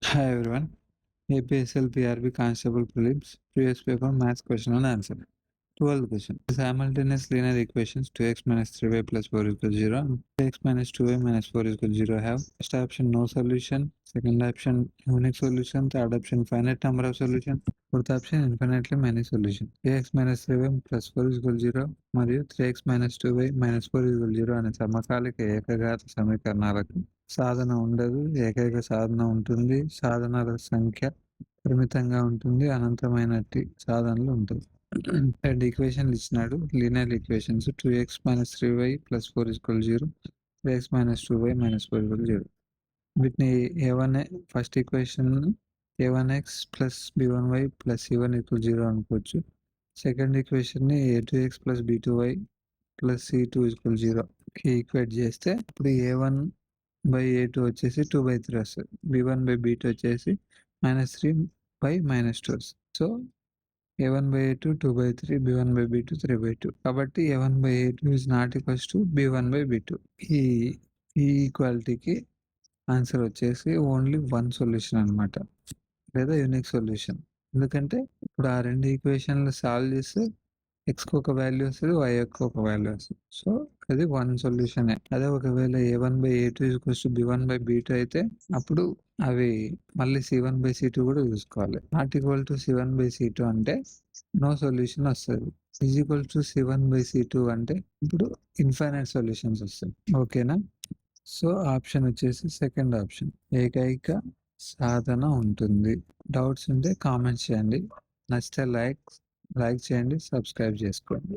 Hi everyone. APSL PRB Constable Prelims previous paper maths question and answer. 12th question. Simultaneous linear equations 2x minus 3y plus 4 is equal to 0 and 3x minus 2y minus 4 is equal to 0 have first option no solution, second option unique solution, third option finite number of solution, fourth option infinitely many solution. 3x minus 3y plus 4 is equal to 0 మరియు 3x minus 2y minus 4 is equal to 0 అనే సమకాలిక ఏకఘాత సమీకరణాలకు సాధన ఉండదు, ఏకైక సాధన ఉంటుంది. సాధనాల సంఖ్య పరిమితంగా ఉంటుంది, అనంతమైనట్టి సాధనలు ఉంటాయి. రెండు ఈక్వేషన్లు ఇచ్చినాడు, linear equations 2x minus 3y plus 4 is equal to 0, 3x minus 2y minus 4 is equal to 0. వీటిని first equation a1x plus b1y plus c1 equal 0 అనుకోవచ్చు. సెకండ్ ఈక్వేషన్ని a2x plus b2y plus c2 is equal to 0 equate చేస్తే ఇప్పుడు a1 by a2 వచ్చేసి 2/3 వస్తుంది, b1 by b2 వచ్చేసి -3 by -2 వస్తుంది. So a1 by a2 2/3, b1 by b2 3/2. కాబట్టి a1 by a2 is not equals to b1 by b2. ఈ ఈక్వాలిటీకి answer వచ్చేసి only one solution అనమాట, లేదా యూనిక్ సొల్యూషన్. ఎందుకంటే ఇప్పుడు ఆ రెండు ఈక్వేషన్లు సాల్వ్ చేస్తే ఎక్స్కి ఒక వాల్యూ వస్తుంది, వైకి ఒక వాల్యూ వస్తుంది. సో అది వన్ సొల్యూషనే. అదే ఒకవేళ a1 by a2 equals to b1 by b2 అయితే అప్పుడు అవి మళ్ళీ c1 by c2 కూడా చూసుకోవాలి. Not equal to c1 by c2 అంటే నో సొల్యూషన్ వస్తుంది. Is equal to c1 by c2 అంటే ఇప్పుడు ఇన్ఫైనైట్ సొల్యూషన్స్ వస్తాయి. ఓకేనా? సో ఆప్షన్ వచ్చేసి సెకండ్ ఆప్షన్, ఏకైక సాధన ఉంటుంది. డౌట్స్ ఉంటే కామెంట్స్ చేయండి, నచ్చితే లైక్ చేయండి, సబ్స్క్రైబ్ చేసుకోండి.